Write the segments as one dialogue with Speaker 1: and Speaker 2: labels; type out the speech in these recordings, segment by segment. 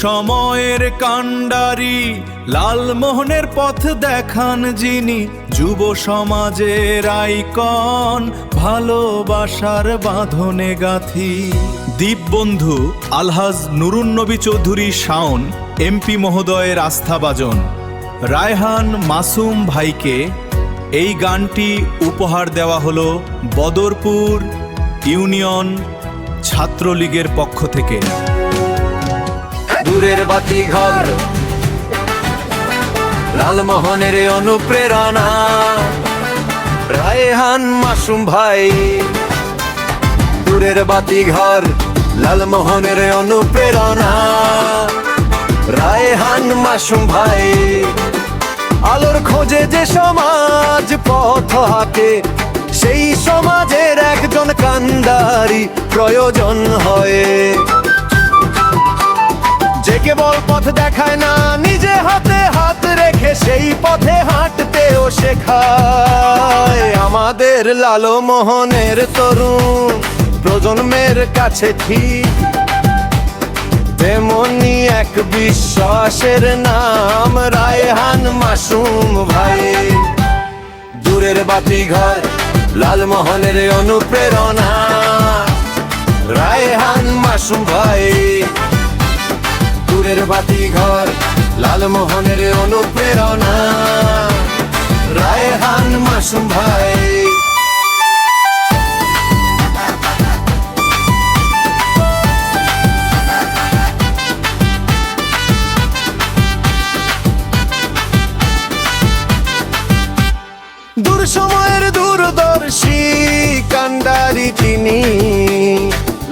Speaker 1: সময়ের কাণ্ডারি লালমোহনের পথ দেখান যিনি, যুব সমাজের আইকন, ভালোবাসার বাঁধনে গাথি। দ্বীপবন্ধু আলহাজ নুরুন্নবী চৌধুরী শাওন এমপি মহোদয়ের আস্থাভাজন রায়হান মাসুম ভাইকে এই গানটি উপহার দেওয়া হলো বদরপুর ইউনিয়ন ছাত্রলীগের পক্ষ থেকে।
Speaker 2: দূরের বাতি ঘর লালমোহনের অনুপ্রেরণা, রায়হান মাসুম ভাই। দূরের বাতি ঘর লালমোহনের অনুপ্রেরণা, রায়হান মাসুম ভাই। আলোর খোঁজে যে সমাজ পথ হাঁটে, সেই সমাজের একজন কান্ডারি প্রয়োজন হয়, যে কেবল পথ দেখায় না, নিজে হাতে হাত রেখে সেই পথে হাঁটতেও শেখায়। আমাদের লালমোহনের তরুণ প্রজন্মের কাছে ঠিক তেমনি এক বিশ্বাসের নাম, রায়হান মাসুম ভাই। দূরের বাতি ঘর লালমোহনের অনুপ্রেরণা, রায়হান মাসুম ভাই। দূরের বাতি ঘর লালমোহনের অনুপ্রেরণা, রায়হান মাসুম ভাই। দূর সময়ের দূরদর্শী কান্ডারি তিনি,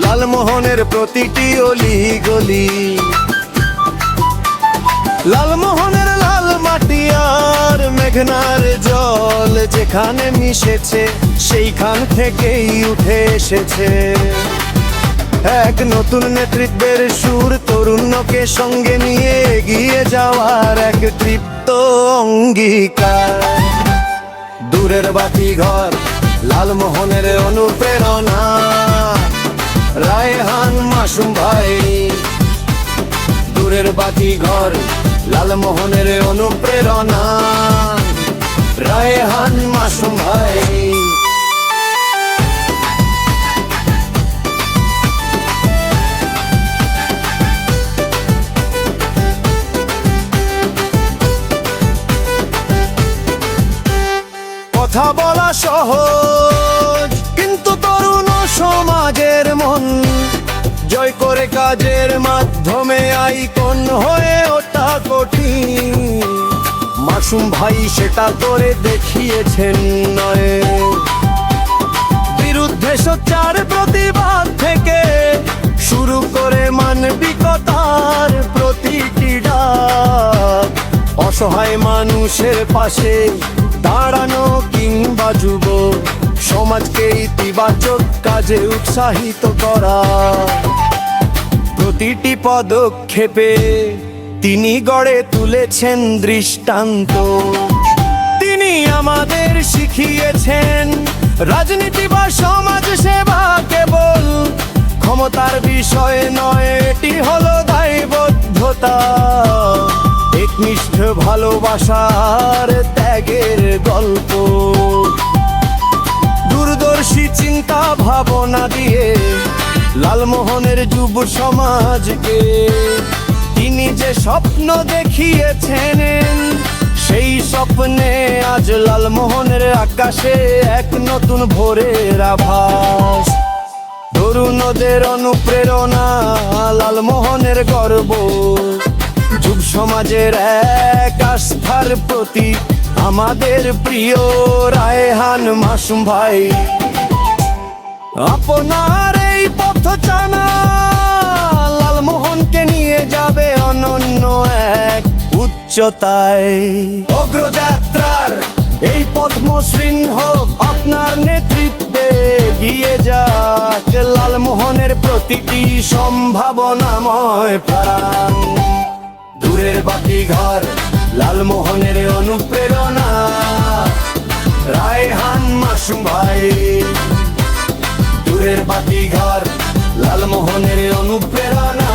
Speaker 2: লালমোহনের প্রতিটি অলি গলি। লালমোহনের লাল মাটি আর মেঘনার জল যেখানে মিশেছে, সেইখান থেকেই উঠে এসেছে এক নতুন নেতৃত্বের সুর, তরুণকে সঙ্গে নিয়ে এগিয়ে যাওয়ার এক তৃপ্ত অঙ্গীকার। দূরের বাতি ঘর লালমোহনের অনুপ্রেরণা, রায়হান মাসুম ভাই। দূরের বাতি ঘর লালমোহনের অনুপ্রেরণা, রায়হান মাসুম ভাই। কথা বলা সহজ, কিন্তু তরুণ সমাজের মন জয় করে কাজের মাধ্যমে আইকন হয়ে ওঠা কঠিন। মাসুম ভাই সেটা করে দেখিয়েছেন নয়, বিরুদ্ধে সোচ্চার প্রতিবাদ থেকে শুরু করে মানবিকতার প্রতিটি ডাক। অসহায় মানুষের পাশে দাঁড়ানো কিংবা যুব সমাজকে ইতিবাচক কাজে উৎসাহিত করা, প্রতিটি পদক্ষেপে তিনি গড়ে তুলেছেন দৃষ্টান্ত। তিনি আমাদের শিখিয়েছেন রাজনীতি বা সমাজ সেবা কেবল ক্ষমতার বিষয় নয়, এটি হলো দায়বদ্ধতা, একনিষ্ঠ ভালোবাসার ত্যাগের গল্প। দূরদর্শী চিন্তা ভাবনা দিয়ে লালমোহনের যুব সমাজকে তিনি যে স্বপ্ন দেখিয়েছেন, সেই স্বপ্নে আজ লালমোহনের আকাশে এক নতুন ভোরের আভাস। তরুণদের অনুপ্রেরণা, লালমোহনের গর্ব, যুব সমাজের এক আস্থার প্রতীক, আমাদের প্রিয় রায়হান মাসুম ভাই। আপনার এই পথ চানা লালমোহনকে নিয়ে যাবে অনন্য এক উচ্চতায়। অগ্রযাত্রার এই পথ মসৃণ হোক আপনার নেতৃত্বে, গিয়ে যাক লালমোহনের প্রতিটি সম্ভাবনাময় প্রাণ। দূরের বাতি ঘর লালমোহনের অনুপ্রেরণা, রায়হান মাসুম ভাই। দূরের বাতি ঘর লালমোহনের অনুপ্রেরণা,